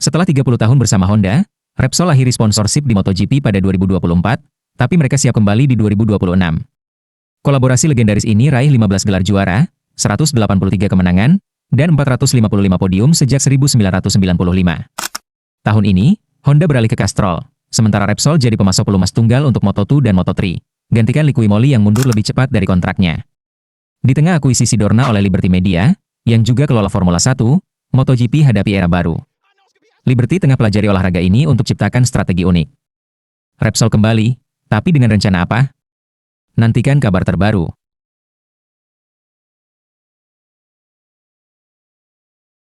Setelah 30 tahun bersama Honda, Repsol akhiri sponsorship di MotoGP pada 2024, tapi mereka siap kembali di 2026. Kolaborasi legendaris ini raih 15 gelar juara, 183 kemenangan, dan 455 podium sejak 1995. Tahun ini, Honda beralih ke Castrol, sementara Repsol jadi pemasok pelumas tunggal untuk Moto2 dan Moto3, gantikan Liqui Moly yang mundur lebih cepat dari kontraknya. Di tengah akuisisi Dorna oleh Liberty Media, yang juga kelola Formula 1, MotoGP hadapi era baru. Liberty tengah pelajari olahraga ini untuk ciptakan strategi unik. Repsol kembali, tapi dengan rencana apa? Nantikan kabar terbaru.